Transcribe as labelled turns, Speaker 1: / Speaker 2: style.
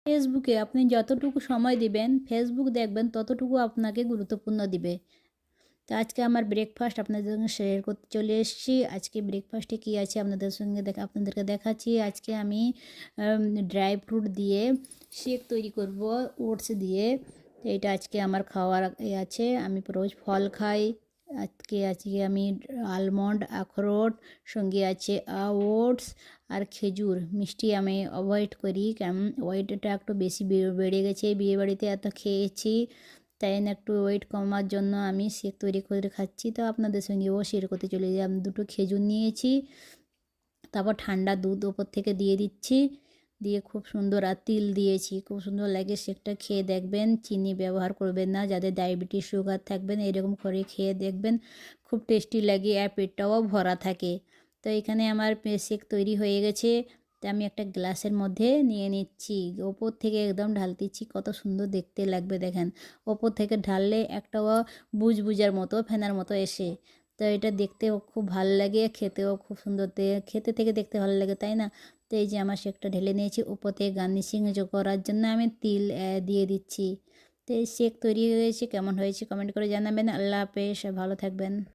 Speaker 1: ফেসবুকে আপনি যতটুকু সময় দিবেন, ফেসবুক দেখবেন ততটুকু আপনাকে গুরুত্বপূর্ণ দিবে। তো আজকে আমার ব্রেকফাস্ট আপনাদের সঙ্গে শেয়ার করতে চলে এসেছি। আজকে ব্রেকফাস্টে কী আছে আপনাদেরকে দেখাচ্ছি। আজকে আমি ড্রাই ফ্রুট দিয়ে শেক তৈরি করব ওটস দিয়ে। তো এটা আজকে আমার খাওয়ার আছে। আমি রোজ ফল খাই। আজকে আমি আলমন্ড, আখরোট, সঙ্গে আছে ওটস আর খেজুর। মিষ্টি আমি অ্যাভয়েড করি, কেমন ওয়েটটা একটু বেশি বেড়ে গেছে, বিয়েবাড়িতে এত খেয়েছি, তাই না একটু ওয়েট কমার জন্য আমি শেক তৈরি করে খাচ্ছি। তো আপনাদের সঙ্গেও শেয়ার করতে চলে যাই। আমি দুটো খেজুর নিয়েছি, তারপর ঠান্ডা দুধ ওপর থেকে দিয়ে দিচ্ছি, দিয়ে খুব সুন্দর আর তিল দিয়েছি, খুব সুন্দর লাগে। শেকটা খেয়ে দেখবেন, চিনি ব্যবহার করবেন না, যাদের ডায়াবেটিস সুগার থাকবেন এরকম করে খেয়ে দেখবেন, খুব টেস্টি লাগে আর পেটটাও ভরা থাকে। তো এখানে আমার শেক তৈরি হয়ে গেছে। তো আমি একটা গ্লাসের মধ্যে নিয়ে নিচ্ছি, ওপর থেকে একদম ঢালতেছি, কত সুন্দর দেখতে লাগবে দেখেন। ওপর থেকে ঢাললে একটাও বুজবুজার মতো ফেনার মতো এসে, তো এটা দেখতেও খুব ভালো লাগে, খেতেও খুব সুন্দর, খেতে থেকে দেখতে ভালো লাগে, তাই না? তো এই যে আমার শেকটা ঢেলে নিয়েছি, উপর থেকে গার্নিশিং করার জন্য আমি তিল দিয়ে দিচ্ছি। তো এই শেক তৈরি হয়েছে, কেমন হয়েছে কমেন্ট করে জানাবেন। আল্লাহ হাফেজ, ভালো থাকবেন।